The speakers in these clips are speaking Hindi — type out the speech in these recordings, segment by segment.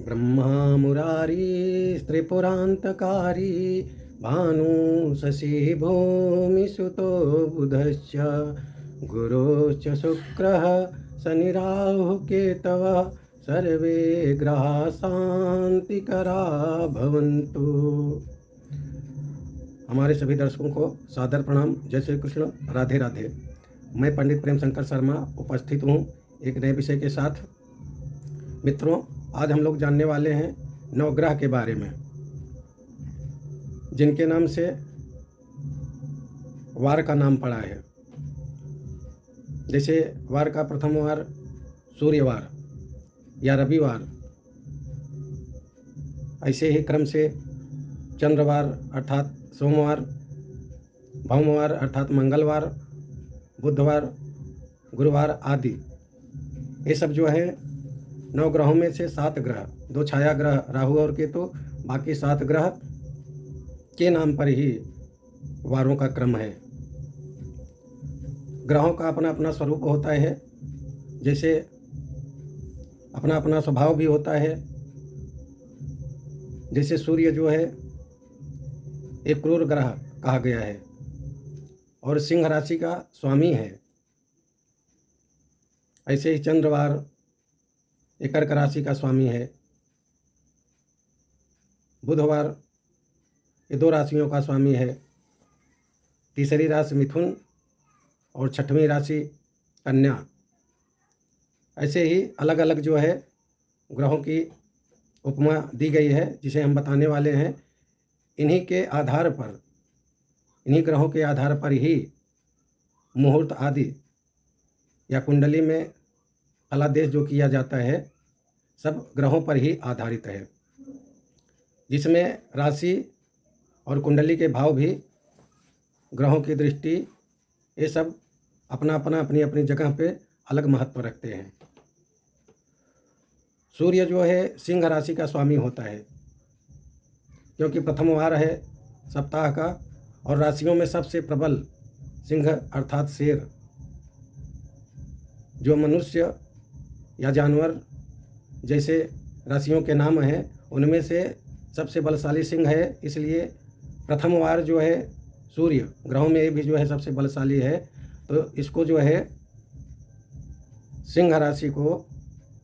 ब्रह्मा मुरारी त्रिपुरान्तकारी भानु शशि भूमिसुतो बुधश्च गुरुश्च शुक्रः शनिराहुः केतवः सर्वे ग्रहाः शांतिकरा भवन्तु। हमारे सभी दर्शकों को सादर प्रणाम। जय श्री कृष्ण, राधे राधे। मैं पंडित प्रेम शंकर शर्मा उपस्थित हूँ एक नए विषय के साथ। मित्रों, आज हम लोग जानने वाले हैं नवग्रह के बारे में, जिनके नाम से वार का नाम पड़ा है। जैसे वार का प्रथम वार सूर्यवार या रविवार, ऐसे ही क्रम से चंद्रवार अर्थात सोमवार, भौमवार अर्थात मंगलवार, बुधवार, गुरुवार आदि, ये सब जो है नौ ग्रहों में से 7 ग्रह, 2 छाया ग्रह राहु और केतु, बाकी 7 ग्रह के नाम पर ही वारों का क्रम है। ग्रहों का अपना अपना स्वरूप होता है, जैसे अपना अपना स्वभाव भी होता है। जैसे सूर्य जो है एक क्रूर ग्रह कहा गया है और सिंह राशि का स्वामी है। ऐसे ही चंद्रवार एक कर्क राशि का स्वामी है। बुधवार ये 2 राशियों का स्वामी है। तीसरी राशि मिथुन और छठवीं राशि कन्या। ऐसे ही अलग अलग जो है ग्रहों की उपमा दी गई है, जिसे हम बताने वाले हैं। इन्हीं के आधार पर, इन्हीं ग्रहों के आधार पर ही मुहूर्त आदि या कुंडली में फलादेश जो किया जाता है, सब ग्रहों पर ही आधारित है, जिसमें राशि और कुंडली के भाव भी, ग्रहों की दृष्टि, ये सब अपना अपना अपनी अपनी जगह पे अलग महत्व रखते हैं। सूर्य जो है सिंह राशि का स्वामी होता है, क्योंकि प्रथम वार है सप्ताह का और राशियों में सबसे प्रबल सिंह अर्थात शेर, जो मनुष्य या जानवर जैसे राशियों के नाम हैं, उनमें से सबसे बलशाली सिंह है। इसलिए प्रथम वार जो है सूर्य ग्रहों में भी जो है सबसे बलशाली है, तो इसको जो है सिंह राशि को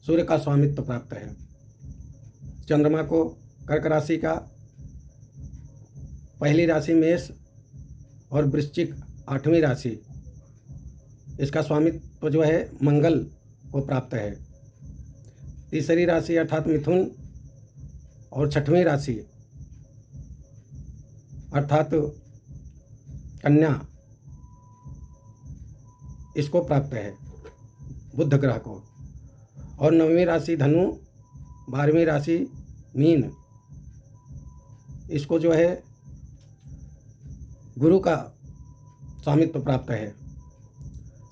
सूर्य का स्वामित्व प्राप्त है। चंद्रमा को कर्क राशि का, पहली राशि मेष और वृश्चिक 8वीं राशि, इसका स्वामित्व जो है मंगल को प्राप्त है। तीसरी राशि अर्थात मिथुन और 6वीं राशि अर्थात कन्या, इसको प्राप्त है बुध ग्रह को। और 9वीं राशि धनु, 12वीं राशि मीन, इसको जो है गुरु का स्वामित्व प्राप्त है।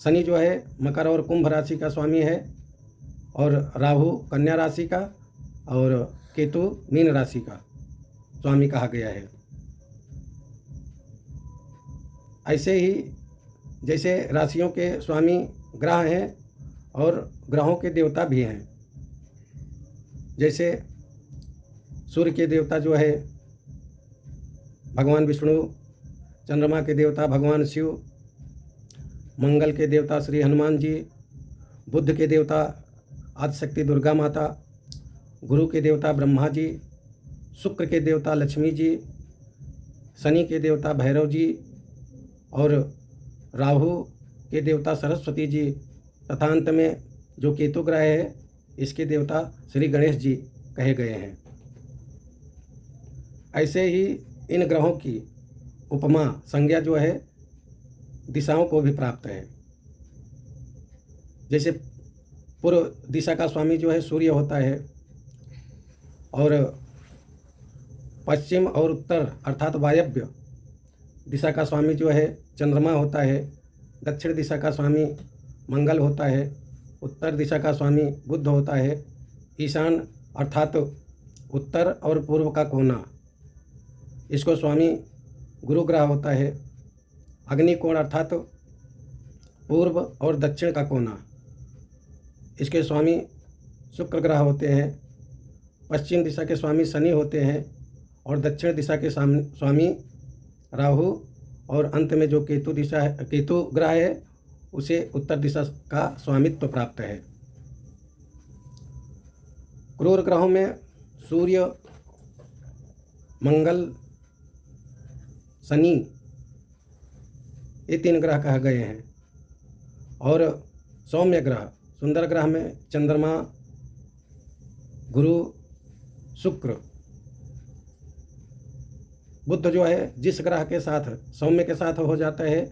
शनि जो है मकर और कुंभ राशि का स्वामी है, और राहु कन्या राशि का और केतु मीन राशि का स्वामी कहा गया है। ऐसे ही जैसे राशियों के स्वामी ग्रह हैं और ग्रहों के देवता भी हैं। जैसे सूर्य के देवता जो है भगवान विष्णु, चंद्रमा के देवता भगवान शिव, मंगल के देवता श्री हनुमान जी, बुध के देवता आदिशक्ति दुर्गा माता, गुरु के देवता ब्रह्मा जी, शुक्र के देवता लक्ष्मी जी, शनि के देवता भैरव जी, और राहु के देवता सरस्वती जी, तथा अंत में जो केतु ग्रह है इसके देवता श्री गणेश जी कहे गए हैं। ऐसे ही इन ग्रहों की उपमा संज्ञा जो है दिशाओं को भी प्राप्त है। जैसे पूर्व दिशा का स्वामी जो है सूर्य होता है, और पश्चिम और उत्तर अर्थात वायव्य दिशा का स्वामी जो है चंद्रमा होता है। दक्षिण दिशा का स्वामी मंगल होता है। उत्तर दिशा का स्वामी बुध होता है। ईशान अर्थात उत्तर और पूर्व का कोना, इसको स्वामी गुरु ग्रह होता है। अग्निकोण अर्थात पूर्व और दक्षिण का कोना, इसके स्वामी शुक्र ग्रह होते हैं। पश्चिम दिशा के स्वामी शनि होते हैं और दक्षिण दिशा के स्वामी राहु, और अंत में जो केतु ग्रह है उसे उत्तर दिशा का स्वामित्व प्राप्त है। क्रूर ग्रहों में सूर्य, मंगल, शनि, ये 3 ग्रह कहे गए हैं। और सौम्य ग्रह, सुंदर ग्रह में चंद्रमा, गुरु, शुक्र, बुध जो है जिस ग्रह के साथ सौम्य के साथ हो जाता है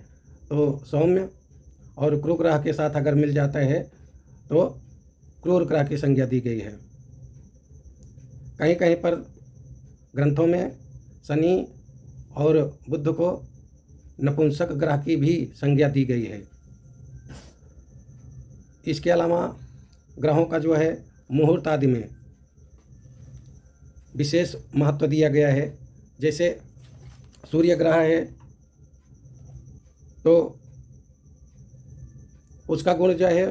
तो सौम्य, और क्रूर ग्रह के साथ अगर मिल जाता है तो क्रूर ग्रह की संज्ञा दी गई है। कहीं कहीं पर ग्रंथों में शनि और बुध को नपुंसक ग्रह की भी संज्ञा दी गई है। इसके अलावा ग्रहों का जो है मुहूर्त आदि में विशेष महत्व दिया गया है। जैसे सूर्य ग्रह है तो उसका गुण जो है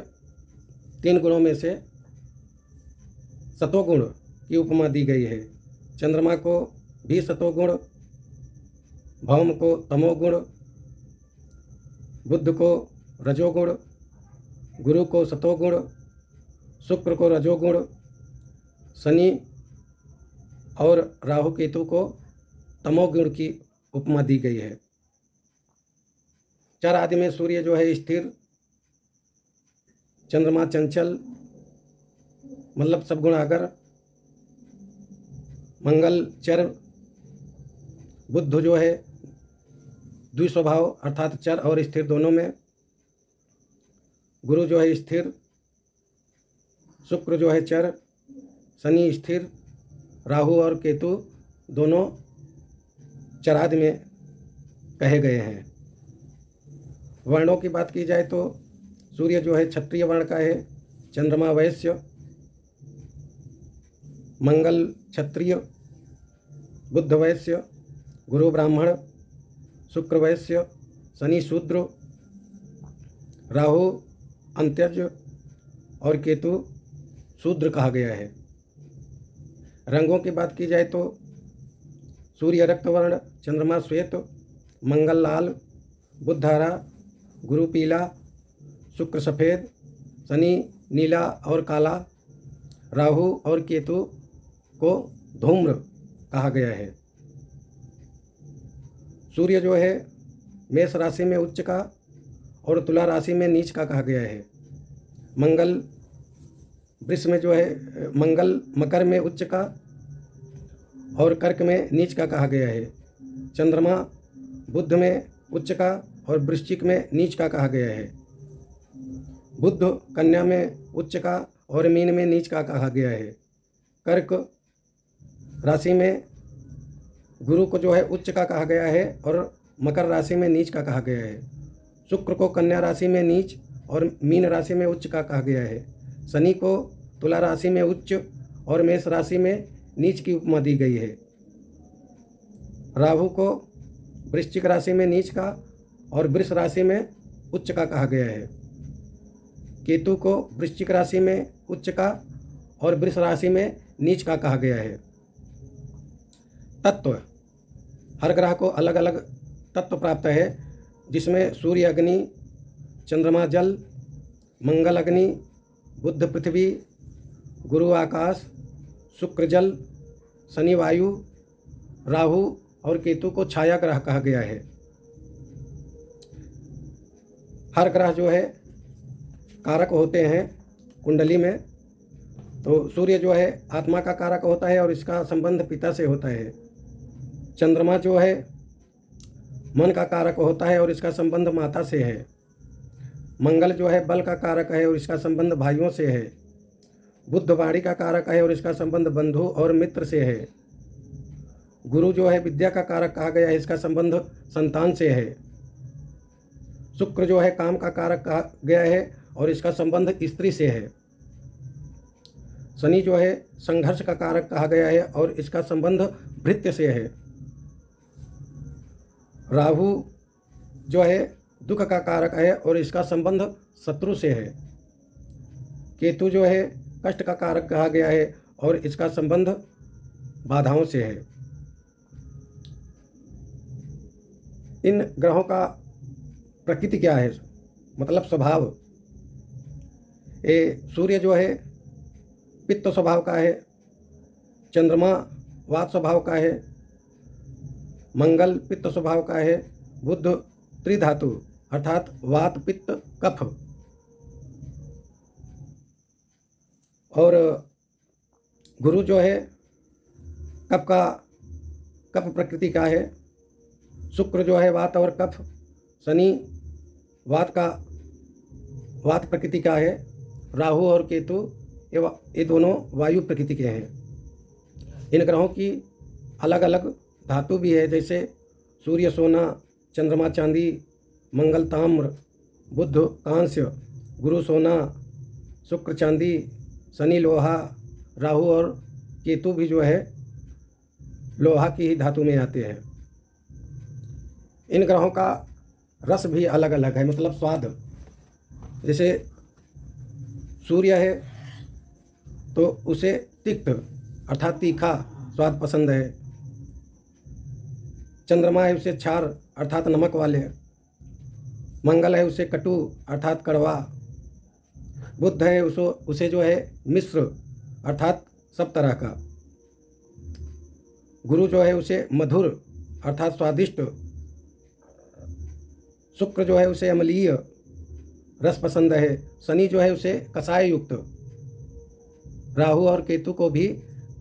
3 गुणों में से सतोगुण की उपमा दी गई है। चंद्रमा को भी सतोगुण, भौम को तमोगुण, बुध को रजोगुण, गुरु को सतोगुण, शुक्र को रजोगुण, शनि और राहु केतु को तमोगुण की उपमा दी गई है। चर आदि में सूर्य जो है स्थिर, चंद्रमा चंचल मतलब सब गुणागर, मंगल चर, बुध जो है द्विस्वभाव अर्थात चर और स्थिर दोनों में, गुरु जो है स्थिर, शुक्र जो है चर, शनि स्थिर, राहु और केतु दोनों चरादि में कहे गए हैं। वर्णों की बात की जाए तो सूर्य जो है क्षत्रिय वर्ण का है, चंद्रमा वैश्य, मंगल क्षत्रिय, बुध वैश्य, गुरु ब्राह्मण, शुक्र वैश्य, शनि शूद्र, राहु अंत्यज और केतु शूद्र कहा गया है। रंगों की बात की जाए तो सूर्य रक्तवर्ण, चंद्रमा श्वेत, मंगल लाल, बुध हरा, गुरु पीला, शुक्र सफ़ेद, शनि नीला और काला, राहु और केतु को धूम्र कहा गया है। सूर्य जो है मेष राशि में उच्च का और तुला राशि में नीच का कहा गया है। मंगल वृष में जो है, मंगल मकर में उच्च का और कर्क में नीच का कहा गया है। चंद्रमा बुध में उच्च का और वृश्चिक में नीच का कहा गया है। बुध कन्या में उच्च का और मीन में नीच का कहा गया है। कर्क राशि में गुरु को जो है उच्च का कहा गया है और मकर राशि में नीच का कहा गया है। शुक्र को कन्या राशि में नीच और मीन राशि में उच्च का कहा गया है। शनि को तुला राशि में उच्च और मेष राशि में नीच की उपमा दी गई है। राहु को वृश्चिक राशि में नीच का और वृष राशि में उच्च का कहा गया है। केतु को वृश्चिक राशि में उच्च का और वृष राशि में नीच का कहा गया है। तत्व, हर ग्रह को अलग अलग तत्व प्राप्त है, जिसमें सूर्य अग्नि, चंद्रमा जल, मंगल अग्नि, बुध पृथ्वी, गुरु आकाश, शुक्र जल, शनि वायु, राहु और केतु को छाया ग्रह कहा गया है। हर ग्रह जो है कारक होते हैं कुंडली में। तो सूर्य जो है आत्मा का कारक होता है और इसका संबंध पिता से होता है। चंद्रमा जो है मन का कारक होता है और इसका संबंध माता से है। मंगल जो है बल का कारक है और इसका संबंध भाइयों से है। बुध वाणी का कारक है और इसका संबंध बंधु और मित्र से है। गुरु जो है विद्या का कारक कहा गया है, इसका संबंध संतान से है। शुक्र जो है काम का कारक कहा गया है और इसका संबंध स्त्री से है। शनि जो है संघर्ष का कारक कहा गया है और इसका संबंध भृत्य से है। राहु जो है दुख का कारक है और इसका संबंध शत्रु से है। केतु जो है कष्ट का कारक कहा गया है और इसका संबंध बाधाओं से है। इन ग्रहों का प्रकृति क्या है, मतलब स्वभाव। ये सूर्य जो है पित्त स्वभाव का है, चंद्रमा वात स्वभाव का है, मंगल पित्त स्वभाव का है, बुध त्रिधातु अर्थात वात पित्त कफ, और गुरु जो है कफ प्रकृति का है, शुक्र जो है वात और कफ, शनि वात प्रकृति का है, राहु और केतु ये दोनों वायु प्रकृति के हैं। इन ग्रहों की अलग अलग धातु भी है, जैसे सूर्य सोना, चंद्रमा चांदी, मंगल ताम्र, बुध कांस्य, गुरु सोना, शुक्र चांदी, शनि लोहा, राहु और केतु भी जो है लोहा की ही धातु में आते हैं। इन ग्रहों का रस भी अलग अलग है, मतलब स्वाद। जैसे सूर्य है तो उसे तिक्त अर्थात तीखा स्वाद पसंद है, चंद्रमा है उसे क्षार अर्थात नमक वाले, मंगल है उसे कटु अर्थात कड़वा, बुध है उसे जो है मिश्र अर्थात सब तरह का, गुरु जो है उसे मधुर अर्थात स्वादिष्ट, शुक्र जो है उसे अम्लीय रस पसंद है, शनि जो है उसे कषाय युक्त, राहु और केतु को भी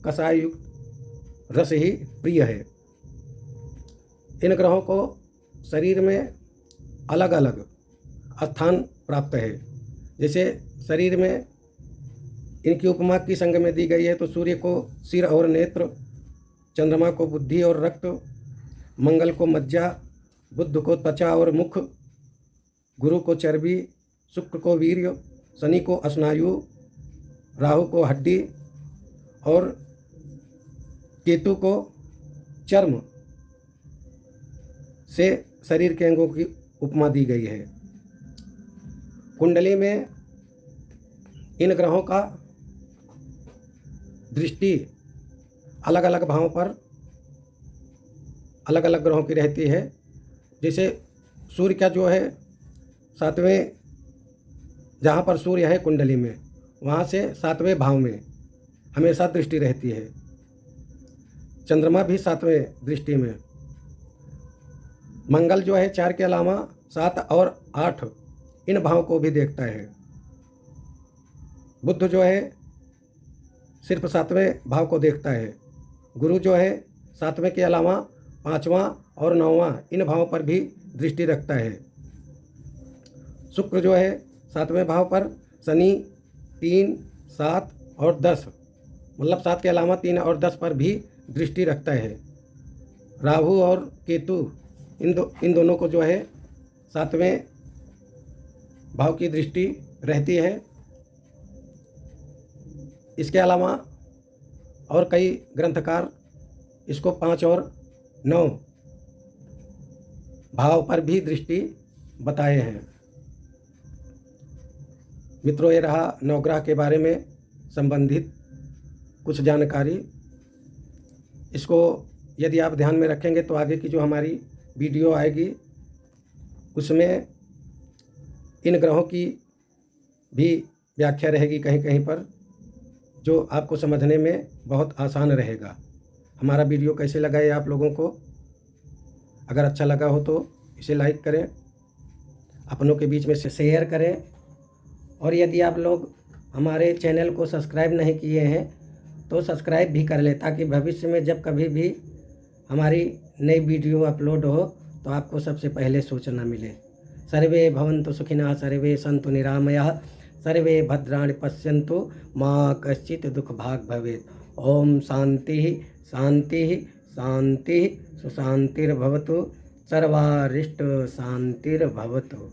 कषाय युक्त रस ही प्रिय है। इन ग्रहों को शरीर में अलग अलग स्थान प्राप्त है। जैसे शरीर में इनकी उपमा किस अंग में दी गई है, तो सूर्य को सिर और नेत्र, चंद्रमा को बुद्धि और रक्त, मंगल को मज्जा, बुध को त्वचा और मुख, गुरु को चर्बी, शुक्र को वीर्य, शनि को स्नायु, राहु को हड्डी और केतु को चर्म से शरीर के अंगों की उपमा दी गई है। कुंडली में इन ग्रहों का दृष्टि अलग अलग भावों पर अलग अलग ग्रहों की रहती है। जैसे सूर्य का जो है 7वें, जहाँ पर सूर्य है कुंडली में, वहाँ से 7वें भाव में हमेशा दृष्टि रहती है। चंद्रमा भी 7वें दृष्टि में, मंगल जो है 4 के अलावा 7 और 8 इन भावों को भी देखता है। बुध जो है सिर्फ 7वें भाव को देखता है। गुरु जो है 7वें के अलावा 5वां और 9वां इन भावों पर भी दृष्टि रखता है। शुक्र जो है 7वें भाव पर, शनि 3, 7 और 10, मतलब 7 के अलावा 3 और 10 पर भी दृष्टि रखता है। राहु और केतु इन दोनों को जो है 7वें भाव की दृष्टि रहती है। इसके अलावा और कई ग्रंथकार इसको 5 और 9 भाव पर भी दृष्टि बताए हैं। मित्रों, ये रहा नवग्रह के बारे में संबंधित कुछ जानकारी। इसको यदि आप ध्यान में रखेंगे तो आगे की जो हमारी वीडियो आएगी उसमें इन ग्रहों की भी व्याख्या रहेगी कहीं कहीं पर, जो आपको समझने में बहुत आसान रहेगा। हमारा वीडियो कैसे लगा ये आप लोगों को, अगर अच्छा लगा हो तो इसे लाइक करें, अपनों के बीच में से शेयर करें, और यदि आप लोग हमारे चैनल को सब्सक्राइब नहीं किए हैं तो सब्सक्राइब भी कर लें, ताकि भविष्य में जब कभी भी हमारी नई वीडियो अपलोड हो तो आपको सबसे पहले सूचना मिले। सर्वे भवन्तु सुखिनः, सर्वे सन्तु निरामयाः, सर्वे भद्राणि पश्यन्तु, मा कश्चित् दुःखभाग् भवेत्। ओम शांति शांति शांति सुशांतिर्भवतु, सर्वारिष्ट शांतिर्भवतु।